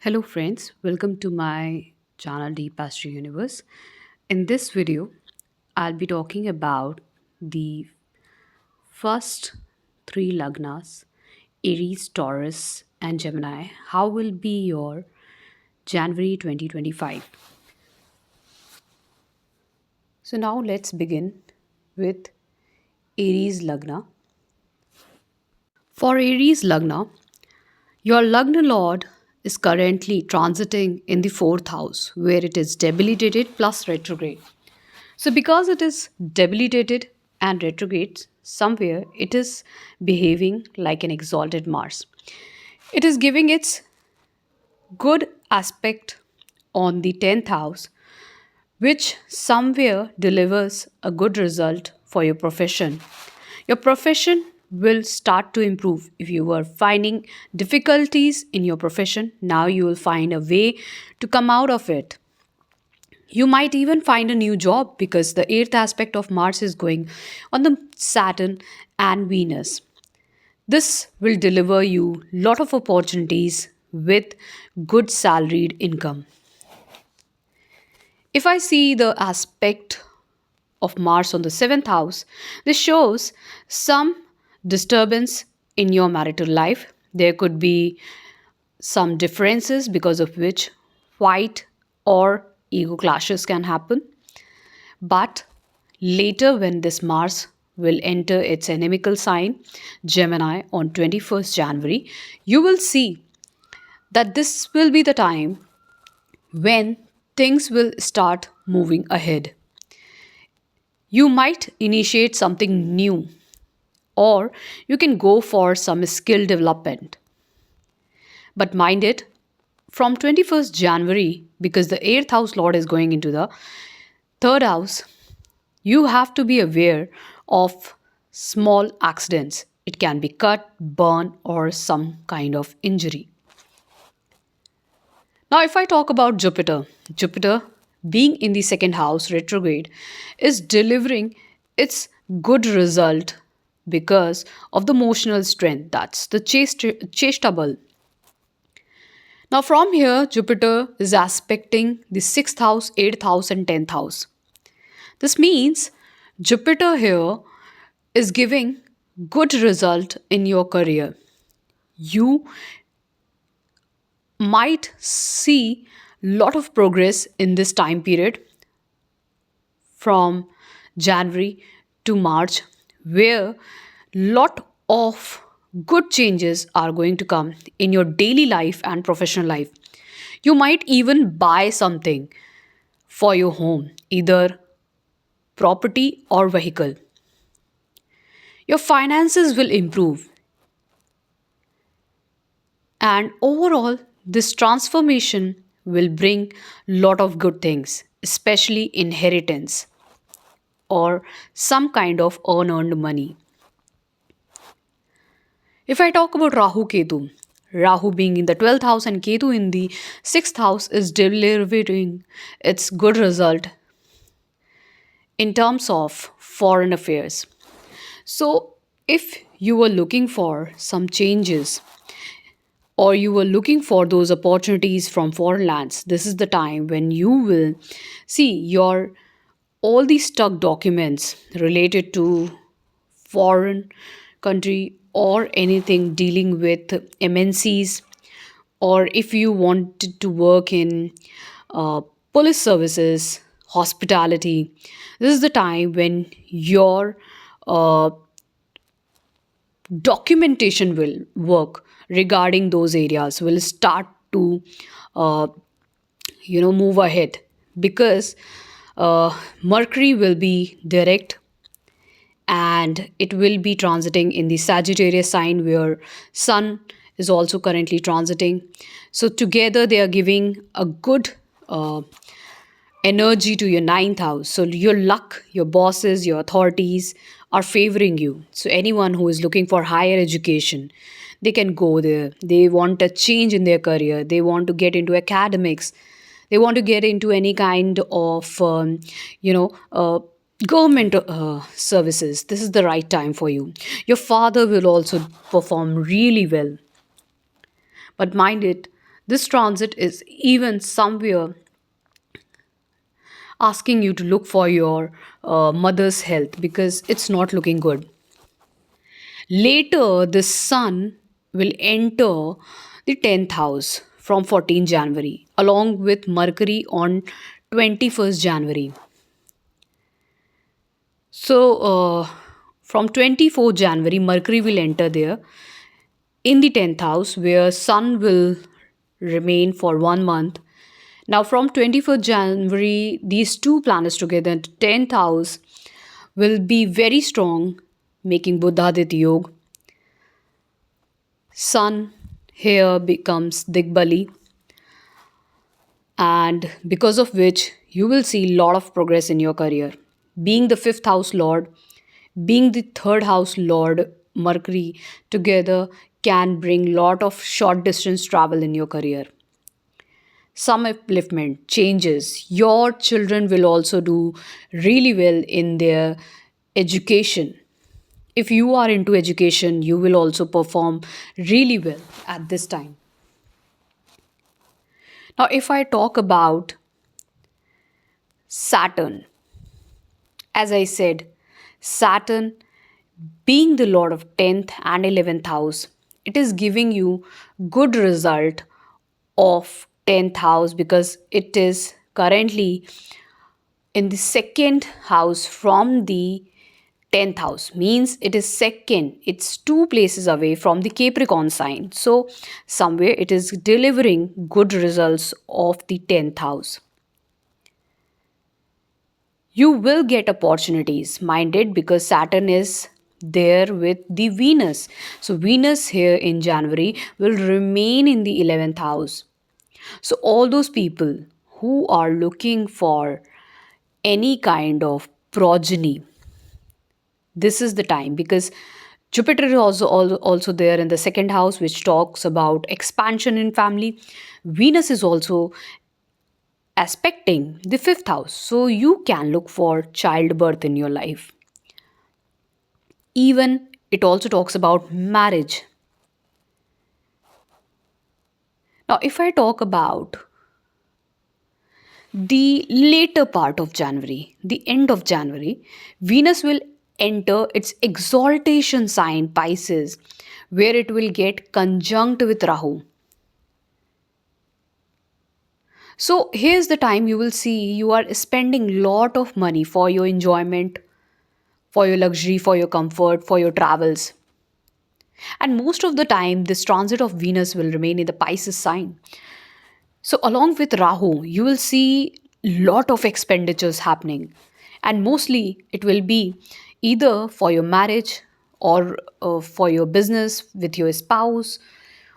Hello friends, welcome to my channel Deep Astro Universe. In this video, I'll be talking about the first three lagnas, Aries, Taurus and Gemini. How will be your January 2025? So now let's begin with Aries lagna. For Aries lagna, your lagna lord is currently transiting in the fourth house where it is debilitated plus retrograde. So, because it is debilitated and retrograde, somewhere it is behaving like an exalted Mars. It is giving its good aspect on the 10th house, which somewhere delivers a good result for your profession. Your profession will start to improve. If you were finding difficulties in your profession, now you will find a way to come out of it. You might even find a new job because the eighth aspect of Mars is going on the Saturn and Venus. This will deliver you lot of opportunities with good salaried income. If I see the aspect of Mars on the seventh house, this shows some disturbance in your marital life. There could be some differences because of which fight or ego clashes can happen. But later, when this Mars will enter its inimical sign, Gemini, on 21st January, you will see that this will be the time when things will start moving ahead. You might initiate something new, or you can go for some skill development. But mind it, from 21st January, because the 8th house lord is going into the third house, you have to be aware of small accidents. It can be cut, burn, or some kind of injury. Now, if I talk about Jupiter being in the second house retrograde is delivering its good result because of the emotional strength. That's the chestable. Now, from here, Jupiter is aspecting the sixth house, eighth house, and 10th house. This means Jupiter here is giving good result in your career. You might see lot of progress in this time period from January to March where lot of good changes are going to come in your daily life and professional life. You might even buy something for your home, either property or vehicle. Your finances will improve. And overall, this transformation will bring lot of good things, especially inheritance or some kind of unearned money. If I talk about Rahu being in the 12th house and Ketu in the 6th house is delivering its good result in terms of foreign affairs. So, if you were looking for some changes or you were looking for those opportunities from foreign lands, this is the time when you will see your all these stuck documents related to foreign country or anything dealing with MNCs, or if you wanted to work in uh, police services, hospitality, this is the time when your uh, documentation will work regarding those areas will start to uh, move ahead because Mercury will be direct and it will be transiting in the Sagittarius sign where Sun is also currently transiting. So together they are giving a good energy to your ninth house. So your luck, your bosses, your authorities are favoring you. So anyone who is looking for higher education, they can go there. They want a change in their career. They want to get into academics. They want to get into any kind of, government services. This is the right time for you. Your father will also perform really well. But mind it, This transit is even somewhere asking you to look for your mother's health because it's not looking good. Later, the sun will enter the 10th house from 14 January, along with Mercury on 21st January. So, from 24th January, Mercury will enter there in the 10th house, where Sun will remain for 1 month. Now, from 24th January, these two planets together in the 10th house will be very strong, making Buddhadit Yoga. Sun here becomes Digbali, and because of which you will see a lot of progress in your career. Being the fifth house lord, being the third house lord, Mercury together can bring lot of short distance travel in your career. Some upliftment changes. Your children will also do really well in their education. If you are into education, you will also perform really well at this time. Now, if I talk about Saturn, as I said, Saturn being the lord of 10th and 11th house, it is giving you good result of 10th house because it is currently in the second house from the 10th house, means it is second, it's two places away from the Capricorn sign. So somewhere it is delivering good results of the 10th house. You will get opportunities, minded, because Saturn is there with the Venus. So Venus here in January will remain in the 11th house. So all those people who are looking for any kind of progeny, this is the time, because Jupiter is also there in the second house, which talks about expansion in family. Venus is also aspecting the fifth house, so you can look for childbirth in your life. Even it also talks about marriage. Now, if I talk about the later part of January, the end of January, Venus will enter its exaltation sign Pisces, where it will get conjunct with Rahu. So here's the time you will see you are spending lot of money for your enjoyment, for your luxury, for your comfort, for your travels. And most of the time, this transit of Venus will remain in the Pisces sign. So along with Rahu, you will see lot of expenditures happening. And mostly it will be either for your marriage or for your business with your spouse,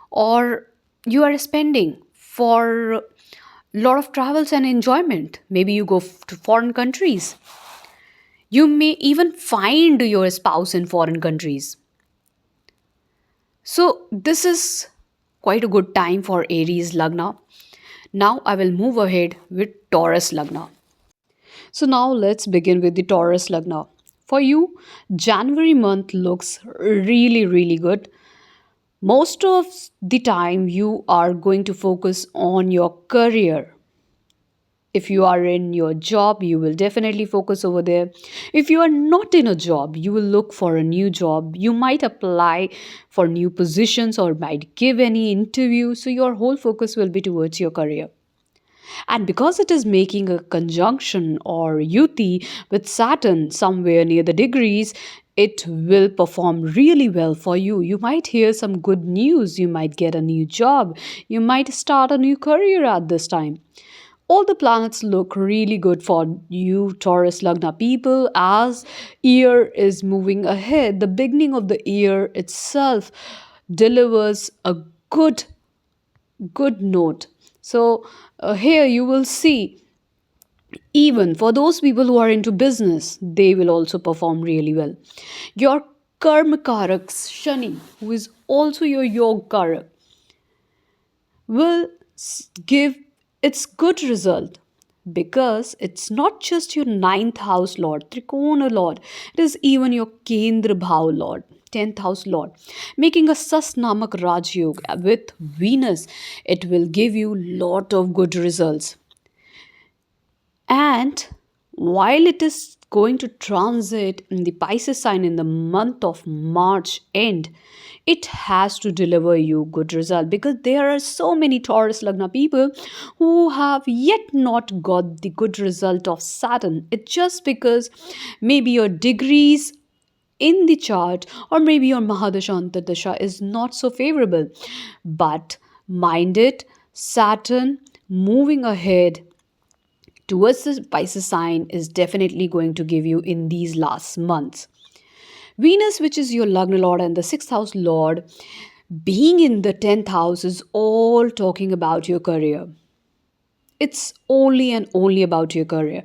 or you are spending for lot of travels and enjoyment. Maybe you go to foreign countries. You may even find your spouse in foreign countries. So this is quite a good time for Aries Lagna. Now I will move ahead with Taurus Lagna. So now let's begin with the Taurus Lagna. For you, January month looks really good. Most of the time you are going to focus on your career. If you are in your job, you will definitely focus over there. If you are not in a job, you will look for a new job. You might apply for new positions or might give any interview. So your whole focus will be towards your career. And because it is making a conjunction or yuti with Saturn somewhere near the degrees, it will perform really well for you. You might hear some good news. You might get a new job. You might start a new career at this time. All the planets look really good for you, Taurus Lagna people, as year is moving ahead. The beginning of the year itself delivers a good note. So here you will see, even for those people who are into business, they will also perform really well. Your karma karak Shani, who is also your yoga karak, will give its good result, because it's not just your ninth house lord, Trikona lord, it is even your Kendra Bhav lord. 10th house lord, making a Sas Namak Raj Yoga with Venus. It will give you lot of good results. And while it is going to transit in the Pisces sign in the month of March end, it has to deliver you good result, because there are so many Taurus Lagna people who have yet not got the good result of Saturn. It's just because maybe your degrees in the chart, or maybe your Mahadasha Antardasha is not so favorable. But mind it, Saturn moving ahead towards the Pisces sign is definitely going to give you in these last months. Venus, which is your Lagna Lord and the sixth house Lord, being in the 10th house is all talking about your career. It's only and only about your career.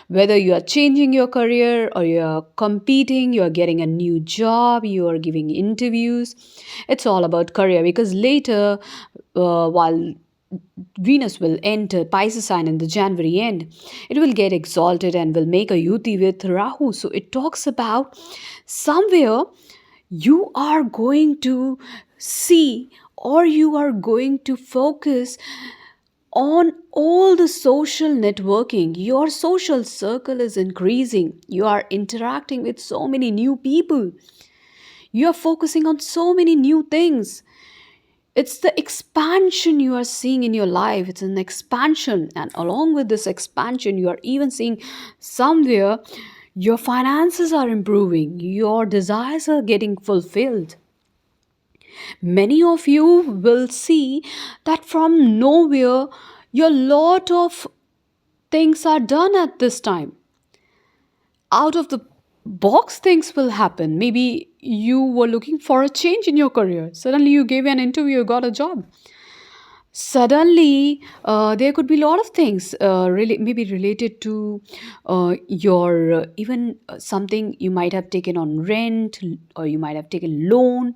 Whether you are changing your career or you are competing, you are getting a new job, you are giving interviews, it's all about career, because later, while Venus will enter Pisces sign in the January end, it will get exalted and will make a yuti with Rahu. So it talks about somewhere you are going to see, or you are going to focus on all the social networking. Your social circle is increasing. You are interacting with so many new people. You are focusing on so many new things. It's the expansion you are seeing in your life. It's an expansion. And along with this expansion, you are even seeing somewhere your finances are improving, your desires are getting fulfilled. Many of you will see that from nowhere, your lot of things are done at this time. Out of the box things will happen. Maybe you were looking for a change in your career. Suddenly you gave an interview, you got a job. Suddenly there could be a lot of things, really maybe related to your even something you might have taken on rent, or you might have taken loan.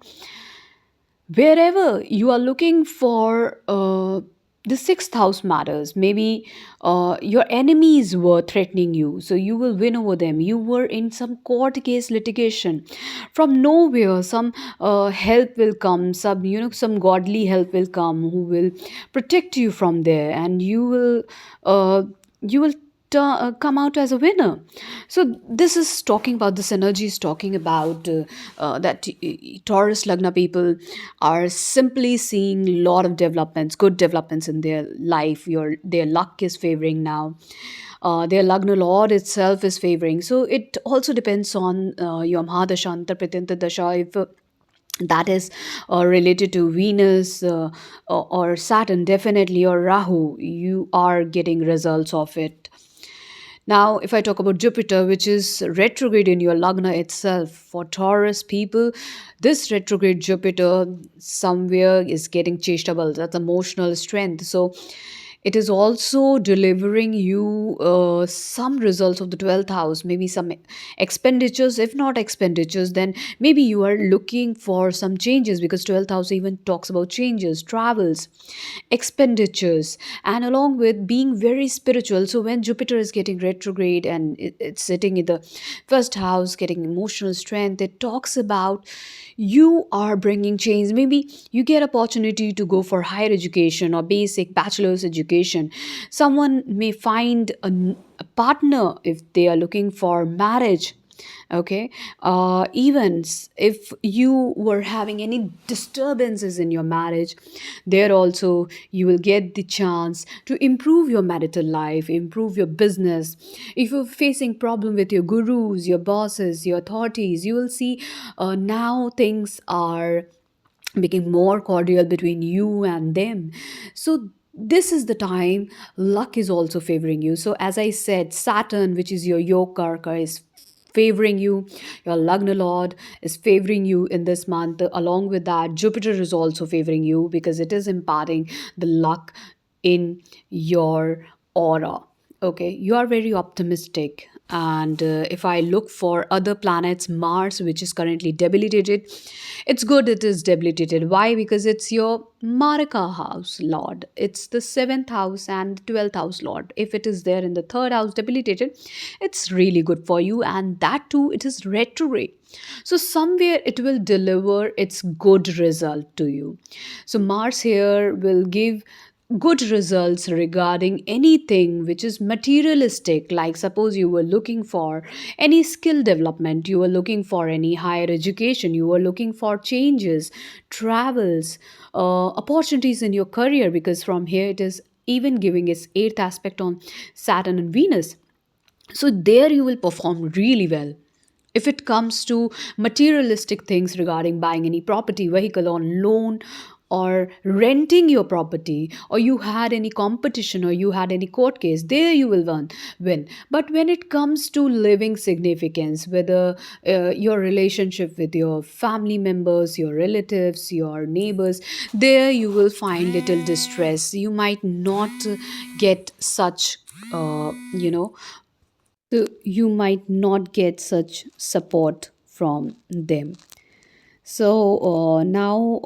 Wherever you are looking for the sixth house matters. Maybe your enemies were threatening you, so you will win over them. You were in some court case litigation. From nowhere, some help will come. Some godly help will come who will protect you from there, and uh, you will come out as a winner. So this is talking about, this energy is talking about that Taurus Lagna people are simply seeing a lot of developments, good developments in their life. Their luck is favoring now. Their Lagna Lord itself is favoring. So it also depends on your Mahadasha, Pratyanta Dasha. If that is related to Venus or Saturn, definitely, or Rahu, you are getting results of it. Now, if I talk about Jupiter, which is retrograde in your Lagna itself, for Taurus people, this retrograde Jupiter somewhere is getting changeable. That's emotional strength. So it is also delivering you some results of the 12th house, maybe some expenditures. If not expenditures, then maybe you are looking for some changes, because 12th house even talks about changes, travels, expenditures, and along with being very spiritual. So when Jupiter is getting retrograde and it's sitting in the first house, getting emotional strength, it talks about you are bringing change. Maybe you get opportunity to go for higher education or basic bachelor's education. Someone may find a partner if they are looking for marriage. Okay, even if you were having any disturbances in your marriage, there also you will get the chance to improve your marital life, improve your business. If you're facing problem with your gurus, your bosses, your authorities, you will see now things are becoming more cordial between you and them. So this is the time luck is also favoring you. So as I said, Saturn, which is your yokarka, is favoring you. Your Lagna Lord is favoring you in this month. Along with that, Jupiter is also favoring you, because it is imparting the luck in your aura. Okay, you are very optimistic. And if I look for other planets, Mars, which is currently debilitated, it's good it is debilitated. Why? Because it's your Marika house lord. It's the seventh house and the 12th house lord. If it is there in the third house debilitated, it's really good for you. And that too, it is retrograde. So somewhere it will deliver its good result to you. So Mars here will give good results regarding anything which is materialistic, like suppose you were looking for any skill development, you were looking for any higher education, you were looking for changes, travels, opportunities in your career, because from here it is even giving its eighth aspect on Saturn and Venus. So there you will perform really well. If it comes to materialistic things regarding buying any property, vehicle on loan, or renting your property, or you had any competition, or you had any court case, there you will win. But when it comes to living significance, whether your relationship with your family members, your relatives, your neighbors, there you will find little distress. You might not get such you know so you might not get such support from them. So now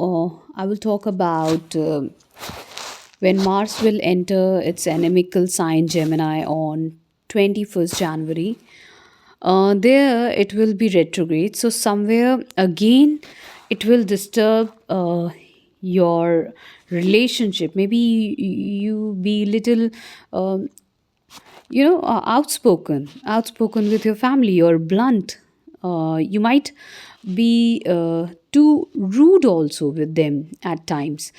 I will talk about when Mars will enter its inimical sign Gemini on 21st January. There it will be retrograde. So somewhere again it will disturb your relationship. Maybe you be little outspoken with your family, or blunt. You might be too rude also with them at times.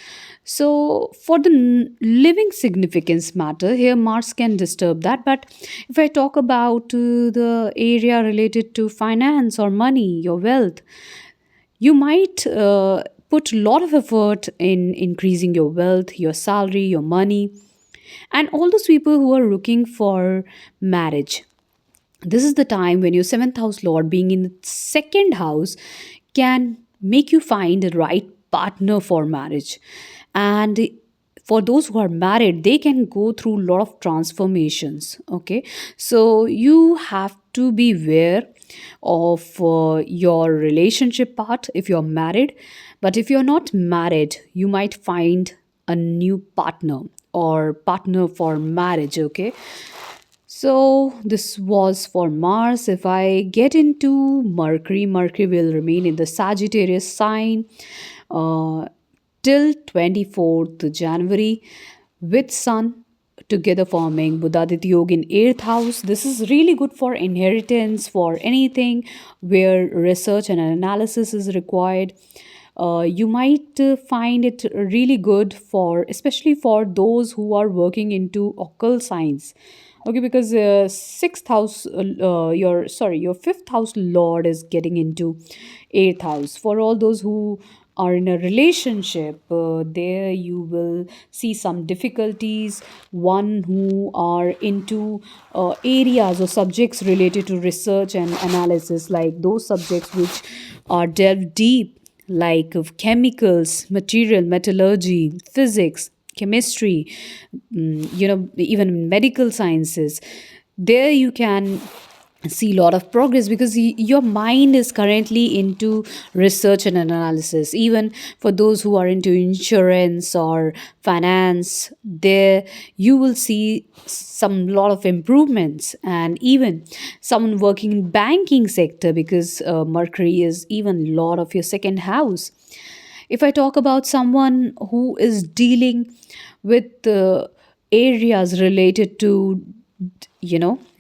So for the living significance matter here, Mars can disturb that. But if I talk about the area related to finance or money, your wealth, you might put a lot of effort in increasing your wealth, your salary, your money. And all those people who are looking for marriage, this is the time when your seventh house lord being in the second house can make you find the right partner for marriage. And for those who are married, they can go through a lot of transformations. Okay, so you have to be aware of your relationship part if you're married. But if you're not married, you might find a new partner or partner for marriage. Okay, so this was for Mars. If I get into Mercury, Mercury will remain in the Sagittarius sign uh, till 24th January, with Sun together forming Buddhaditya Yoga in 8th house. This is really good for inheritance, for anything where research and analysis is required. You might find it really good for, especially for those who are working into occult science. Okay, because sixth house, your fifth house lord is getting into eighth house. For all those who are in a relationship, there you will see some difficulties. One who are into areas or subjects related to research and analysis, like those subjects which are delved deep, like of chemicals, material, metallurgy, physics, chemistry, even medical sciences. There you can see a lot of progress, because your mind is currently into research and analysis. Even for those who are into insurance or finance, there you will see some lot of improvements. And even someone working in banking sector, because Mercury is even lord of your second house. If I talk about someone who is dealing with areas related to,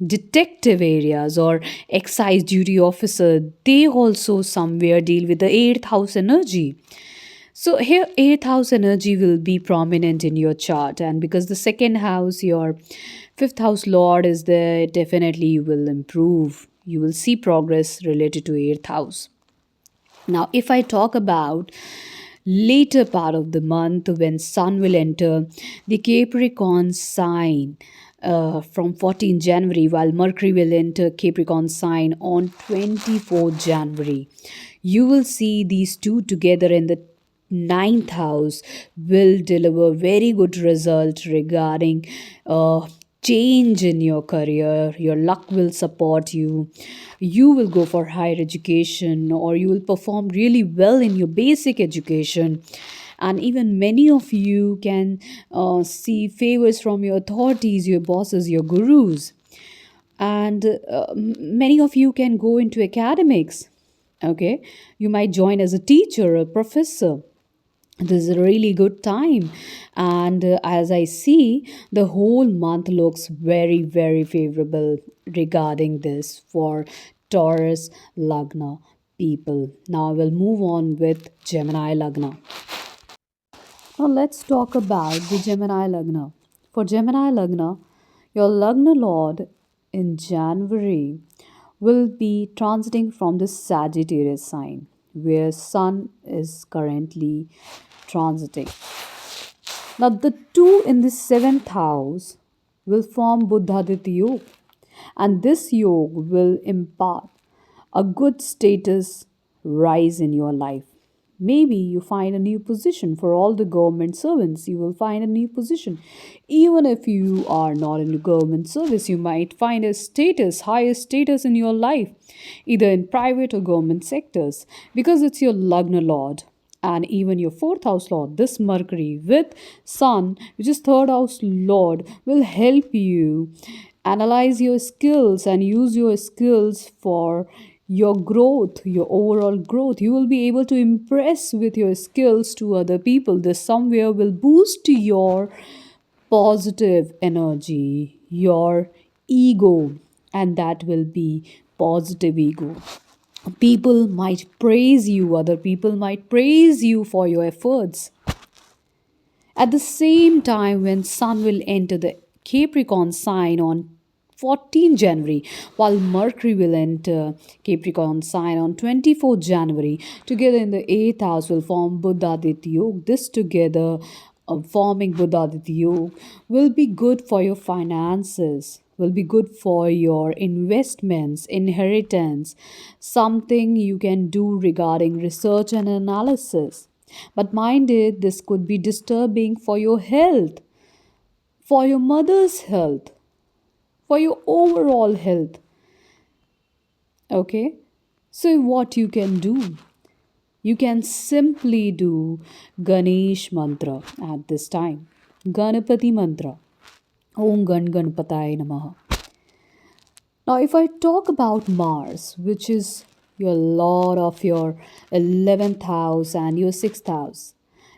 detective areas or excise duty officer, they also somewhere deal with the eighth house energy. So here, eighth house energy will be prominent in your chart, and because the second house, your fifth house lord is there, definitely you will improve. You will see progress related to eighth house. Now, if I talk about later part of the month when Sun will enter the Capricorn sign from 14 January, while Mercury will enter Capricorn sign on 24 January, you will see these two together in the ninth house will deliver very good result regarding change in your career. Your luck will support you. You will go for higher education, or you will perform really well in your basic education. And even many of you can see favors from your authorities, your bosses, your gurus. And many of you can go into academics. Okay, you might join as a teacher, a professor. This is a really good time. And as I see, the whole month looks very, very favorable regarding this for Taurus Lagna people. Now I will move on with Gemini Lagna. Now let's talk about the Gemini Lagna. For Gemini Lagna, your Lagna Lord in January will be transiting from the Sagittarius sign where Sun is currently transiting. Now the two in the seventh house will form Buddhaditya Yoga, and this yoga will impart a good status rise in your life. Maybe you find a new position. For all the government servants, you will find a new position. Even if you are not in the government service, you might find a status, higher status in your life, either in private or government sectors, because it's your Lagna Lord and even your fourth house lord. This Mercury with Sun, which is third house lord, will help you analyze your skills and use your skills for your growth, your overall growth. You will be able to impress with your skills to other people. This somewhere will boost your positive energy, your ego, and that will be positive ego. People might praise you, other people might praise you for your efforts. At the same time, when Sun will enter the Capricorn sign on 14 January, while Mercury will enter Capricorn sign on 24 January, together in the 8th house will form Buddhaditya Yoga. This together, forming Buddhaditya Yoga, will be good for your finances, will be good for your investments, inheritance, something you can do regarding research and analysis. But mind it, this could be disturbing for your health, for your mother's health, for your overall health. Okay? So, what you can do? You can simply do Ganesh mantra at this time. Ganapati mantra. Om Gan Ganpataya Namaha. Now, if I talk about Mars, which is your lord of your 11th house and your 6th house,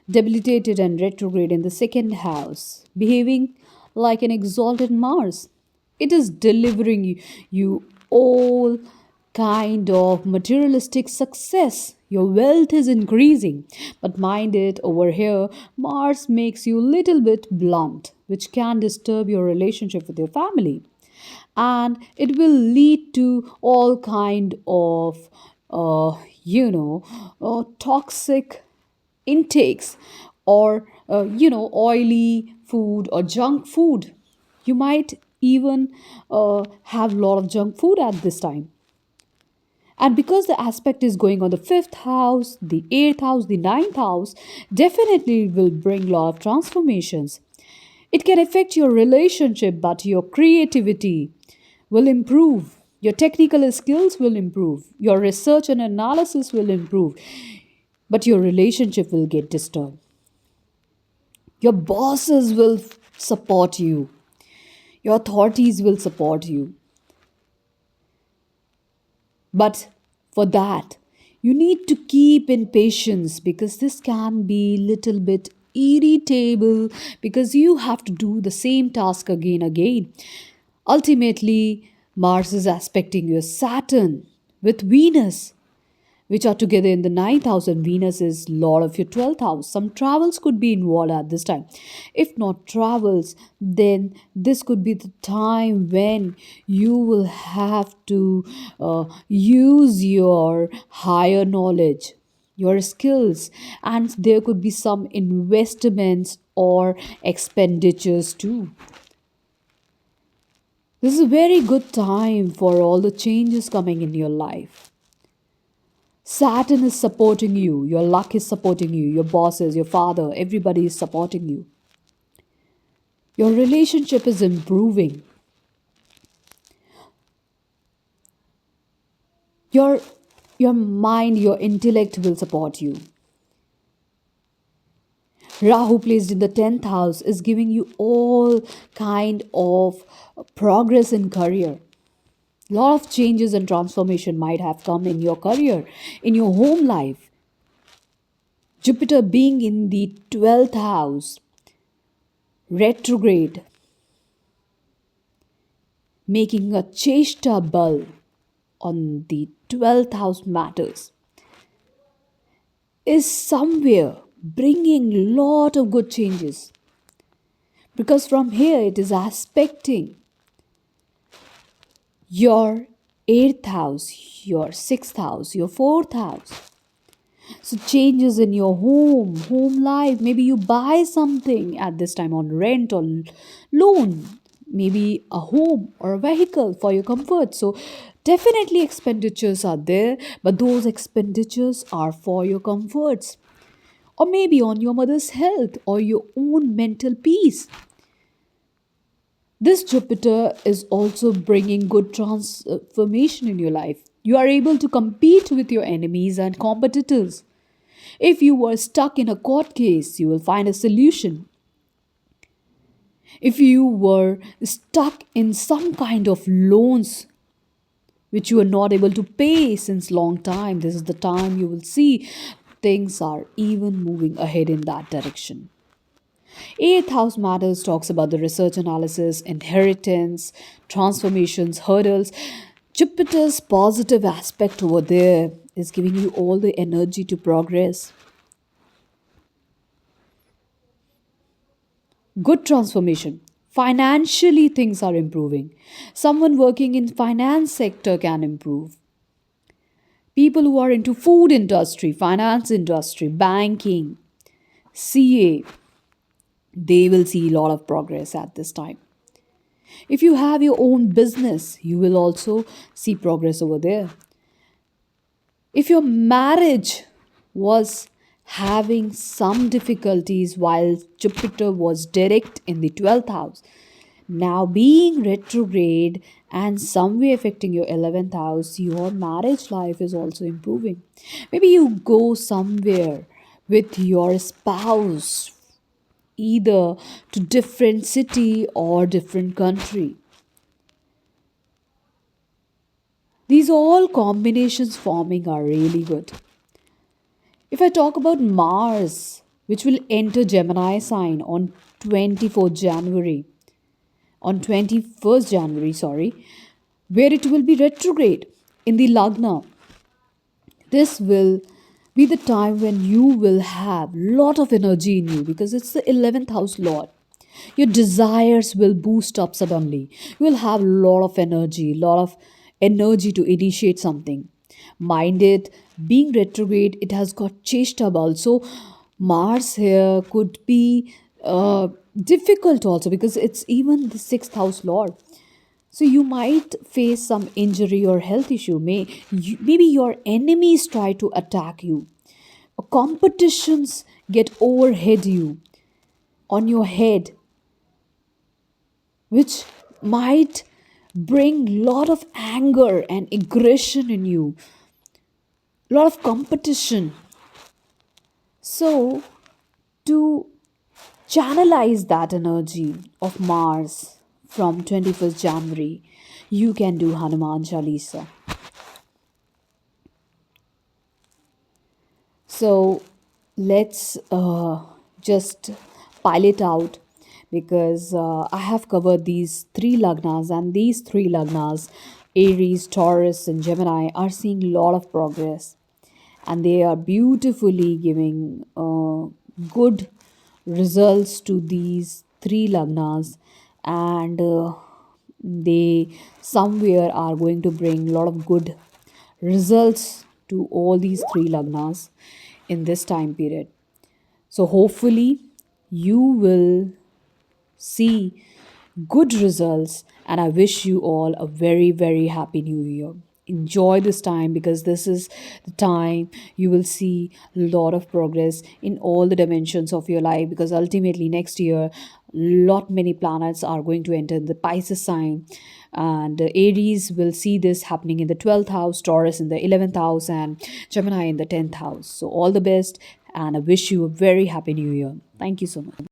debilitated and retrograde in the second house, behaving like an exalted Mars, it is delivering you all kind of materialistic success. Your wealth is increasing. But mind it, over here, Mars makes you a little bit blunt, which can disturb your relationship with your family, and it will lead to all kind of toxic intakes, or oily food or junk food. You might even have a lot of junk food at this time. And because the aspect is going on the fifth house, the eighth house, the ninth house, definitely it will bring a lot of transformations. It can affect your relationship, but your creativity will improve. Your technical skills will improve. Your research and analysis will improve. But your relationship will get disturbed. Your bosses will support you. Your authorities will support you. But for that, you need to keep in patience, because this can be little bit irritable, because you have to do the same task again. Ultimately, Mars is aspecting your Saturn with Venus, which are together in the ninth house, and Venus is lord of your 12th house. Some travels could be involved at this time. If not travels, then this could be the time when you will have to use your higher knowledge, your skills, and there could be some investments or expenditures too. This is a very good time for all the changes coming in your life. Saturn is supporting you, your luck is supporting you, your bosses, your father, everybody is supporting you. Your relationship is improving. Your your mind, your intellect will support you. Rahu placed in the 10th house is giving you all kind of progress in career. Lot of changes and transformation might have come in your career, in your home life. Jupiter being in the 12th house, retrograde, making a cheshta bal on the 12th house matters, is somewhere bringing lot of good changes, because from here it is aspecting your 8th house, your 6th house, your 4th house. So, changes in your home life. Maybe you buy something at this time on rent or loan, maybe a home or a vehicle for your comfort. So, definitely expenditures are there, but those expenditures are for your comforts, or maybe on your mother's health or your own mental peace. This Jupiter is also bringing good transformation in your life. You are able to compete with your enemies and competitors. If you were stuck in a court case, you will find a solution. If you were stuck in some kind of loans which you are not able to pay since long time, this is the time you will see things are even moving ahead in that direction. Eighth house matters talks about the research analysis, inheritance, transformations, hurdles. Jupiter's positive aspect over there is giving you all the energy to progress. Good transformation. Financially, things are improving. Someone working in finance sector can improve. People who are into food industry, finance industry, banking, CA, they will see a lot of progress at this time. If you have your own business, you will also see progress over there. If your marriage was having some difficulties while Jupiter was direct in the 12th house, now being retrograde and some way affecting your 11th house, your marriage life is also improving. Maybe you go somewhere with your spouse, either to different city or different country. These all combinations forming are really good. If I talk about Mars, which will enter Gemini sign on 24th January, on 21st January, sorry, where it will be retrograde in the Lagna. This will be the time when you will have lot of energy in you because it's the 11th house lord. Your desires will boost up suddenly. You will have lot of energy, lot of energy to initiate something. Mind it, being retrograde, it has got cheshta also. Mars here could be difficult also because it's even the 6th house lord. So you might face some injury or health issue. Maybe your enemies try to attack you. Competitions get overhead you on your head, which might bring lot of anger and aggression in you, lot of competition. So to channelize that energy of Mars from 21st January, you can do Hanuman Chalisa. So let's just pile it out because I have covered these three lagnas, and these three lagnas, Aries, Taurus, and Gemini, are seeing a lot of progress, and they are beautifully giving good results to these three lagnas, and they somewhere are going to bring a lot of good results to all these three lagnas in this time period. So, hopefully, you will see good results, and I wish you all a very, very happy new year. Enjoy this time because this is the time you will see a lot of progress in all the dimensions of your life, because ultimately next year Lot many planets are going to enter the Pisces sign, and Aries will see this happening in the 12th house, Taurus in the 11th house, and Gemini in the 10th house. So all the best, and I wish you a very happy new year. Thank you so much.